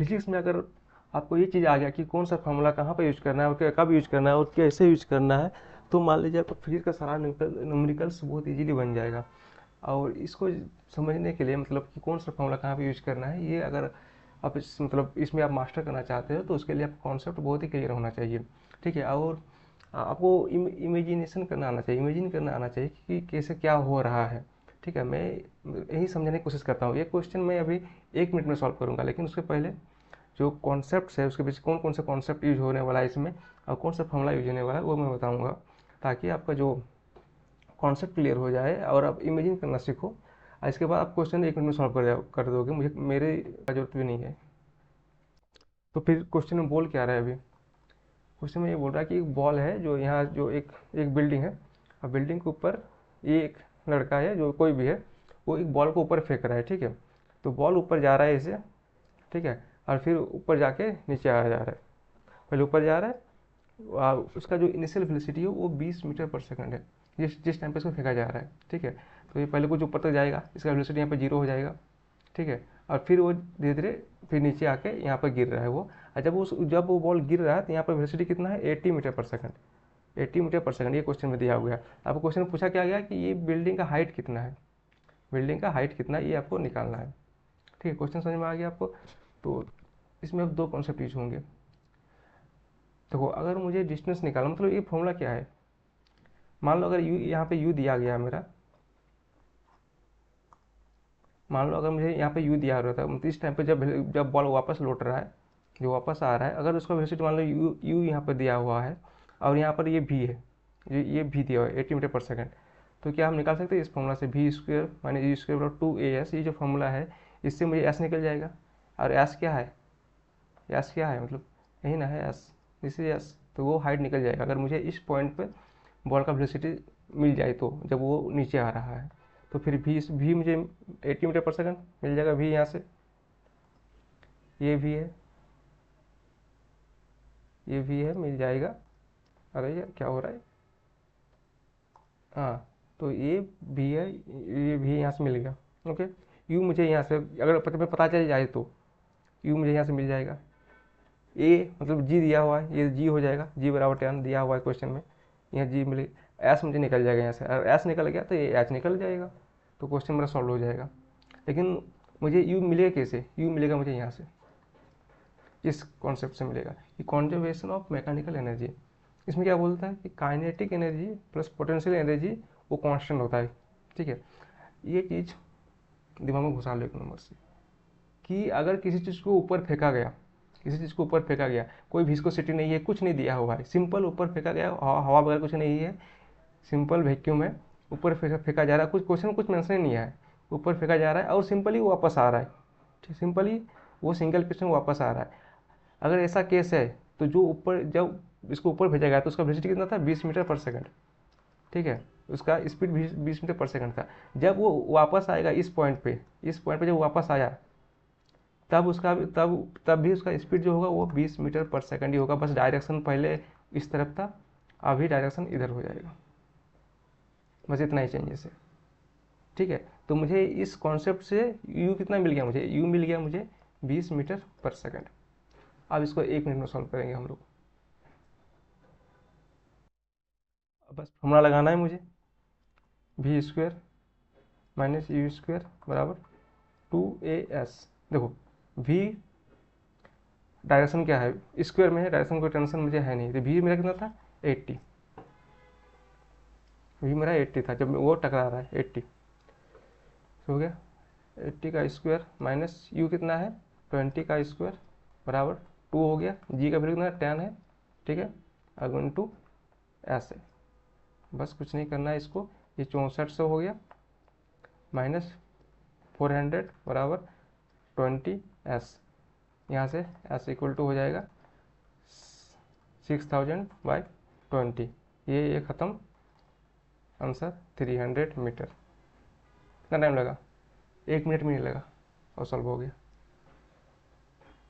Physics में अगर आपको ये चीज़ आ गया कि कौन सा फॉर्मूला कहाँ पर यूज करना है और कब यूज करना है और कैसे यूज करना है, तो मान लीजिए आपको फिजिक्स का सारा न्यूमेरिकल्स बहुत इजीली बन जाएगा। और इसको समझने के लिए मतलब कि कौन सा फॉर्मूला कहाँ पे यूज करना है, ये अगर आप मतलब इसमें आप मास्टर करना चाहते हो तो उसके लिए आपका कॉन्सेप्ट बहुत ही क्लियर होना चाहिए। ठीक है, और आपको इमेजिनेशन करना आना चाहिए, इमेजिन करना आना चाहिए कि कैसे क्या हो रहा है। ठीक है, मैं यही समझने की कोशिश करता हूँ। ये क्वेश्चन मैं अभी 1 मिनट में सॉल्व करूँगा, लेकिन उसके पहले जो कॉन्सेप्ट है उसके पीछे कौन कौन सा कॉन्सेप्ट यूज होने वाला है इसमें और कौन सा फॉर्मूला यूज होने वाला है वो मैं बताऊँगा, ताकि आपका जो कॉन्सेप्ट क्लियर हो जाए और आप इमेजिन करना सीखो। और इसके बाद आप क्वेश्चन 1 मिनट में सॉल्व कर दोगे, मुझे मेरे जरूरत भी नहीं है। तो फिर क्वेश्चन में बोल क्या रहा है अभी? क्वेश्चन में ये बोल रहा है कि एक बॉल है जो यहाँ जो एक एक बिल्डिंग है, और बिल्डिंग के ऊपर ये एक लड़का है जो कोई भी है, वो एक बॉल को ऊपर फेंक रहा है। ठीक है, तो बॉल ऊपर जा रहा है इसे, ठीक है, और फिर ऊपर जाके नीचे आ जा रहा है। पहले ऊपर जा रहा है, उसका जो इनिशियल वेलोसिटी है वो 20 मीटर पर सेकंड है, जिस जिस टाइम पे इसको फेंका जा रहा है। ठीक है, तो ये पहले कुछ ऊपर तक जाएगा, इसका वेलोसिटी यहाँ पे 0 हो जाएगा। ठीक है, और फिर वो धीरे धीरे फिर नीचे आके यहाँ पर गिर रहा है वो। और जब वो बॉल गिर रहा है तो यहाँ पर वेलोसिटी कितना है, 80 मीटर पर सेकंड। 80 मीटर पर सेकंड ये क्वेश्चन में दिया हुआ है। आपको क्वेश्चन में पूछा क्या गया कि ये बिल्डिंग का हाइट कितना है, बिल्डिंग का हाइट कितना है ये आपको निकालना है। ठीक है, क्वेश्चन समझ में आ गया आपको? तो इसमें अब दो कॉन्सेप्ट यूज होंगे। देखो, अगर मुझे डिस्टेंस निकालना, मतलब ये फॉर्मूला क्या है, मान लो अगर यू यहाँ पे यू दिया गया है मेरा, मान लो अगर मुझे यहाँ पे यू दिया हुआ था, मतलब इस टाइम पे जब जब बॉल वापस लौट रहा है, जो वापस आ रहा है, अगर उसका वेलोसिटी मान लो यू यू यहाँ पर दिया हुआ है और यहाँ पर ये भी है, ये भी दिया हुआ है 80 मीटर पर सेकंड, तो क्या हम निकाल सकते हैं इस फॉर्मूला से भी स्क्वायर माइनस यू स्क्वायर बराबर 2as, ये जो फॉर्मूला है इससे मुझे एस निकल जाएगा। और एस क्या है, एस क्या है मतलब यही ना है एस, दिस इज एस। तो वो हाइट निकल जाएगा अगर मुझे इस पॉइंट पे बॉल का वेलोसिटी मिल जाए, तो जब वो नीचे आ रहा है तो फिर भी मुझे 80 मीटर पर सेकंड मिल जाएगा। भी यहाँ से ये भी है, ये भी है, मिल जाएगा। अरे यार क्या हो रहा है, हाँ, तो ये भी है, ये भी यहाँ से मिल गया। ओके, यू मुझे यहाँ से अगर पता चल जाए तो यू मुझे यहाँ से मिल जाएगा। ए मतलब जी दिया हुआ है, ये जी हो जाएगा, जी बराबर 10 दिया हुआ है क्वेश्चन में, यहाँ जी मिले। एस मुझे निकल जाएगा यहाँ से, अगर एस निकल गया तो ये एच निकल जाएगा, तो क्वेश्चन मेरा सॉल्व हो जाएगा। लेकिन मुझे यू मिलेगा कैसे, यू मिलेगा मुझे यहाँ से, इस कॉन्सेप्ट से मिलेगा कि कॉन्जर्वेशन ऑफ मैकेनिकल एनर्जी। इसमें क्या बोलता है कि kinetic energy plus potential energy वो कांस्टेंट होता है। ठीक है, ये चीज़ दिमाग में घुसा लो एक नंबर से, कि अगर किसी चीज़ को ऊपर फेंका गया, किसी चीज़ को ऊपर फेंका गया, कोई विस्कोसिटी नहीं है, कुछ नहीं दिया हुआ है, सिंपल ऊपर फेंका गया, हवा वगैरह कुछ नहीं है, सिंपल वैक्यूम है, ऊपर फेंका जा रहा है, कुछ क्वेश्चन में कुछ मेंशन नहीं है, ऊपर फेंका जा रहा है और सिंपली वापस आ रहा है। ठीक, सिंपली वो सिंगल पिस्टन वापस आ रहा है। अगर ऐसा केस है तो जो ऊपर जब इसको ऊपर भेजा गया तो उसका वेलोसिटी कितना था, 20 मीटर पर सेकंड। ठीक है, उसका स्पीड 20 मीटर पर सेकंड था। जब वो वापस आएगा इस पॉइंट पे, इस पॉइंट पे जब वापस आया तब उसका तब भी उसका स्पीड जो होगा वो 20 मीटर पर सेकंड ही होगा, बस डायरेक्शन पहले इस तरफ था, अभी डायरेक्शन इधर हो जाएगा, बस इतना ही चेंजेस है। ठीक है, तो मुझे इस कॉन्सेप्ट से यू कितना मिल गया, मुझे यू मिल गया मुझे 20 मीटर पर सेकंड। अब इसको 1 मिनट में सॉल्व करेंगे हम लोग। बस फॉर्मूला लगाना है मुझे, v square minus u square बराबर 2as। देखो, वी डायरेक्शन क्या है, स्क्वायर में है, डायरेक्शन कोई टेंशन मुझे है नहीं, तो वी मेरा कितना था 80, वी मेरा 80 था जब वो टकरा रहा है 80, हो गया 80 का स्क्वायर माइनस यू कितना है 20 का स्क्वायर बराबर 2 हो गया, जी का वैल्यू कितना 10 है। ठीक है, अगन टू ऐसे, बस कुछ नहीं करना है इसको, ये 6400 हो गया माइनस 400 बराबर 20s, यहाँ से एस इक्वल टू हो जाएगा 6000/20। ये ख़त्म, आंसर 300 मीटर। कितना टाइम लगा, 1 मिनट में नहीं लगा और सॉल्व हो गया।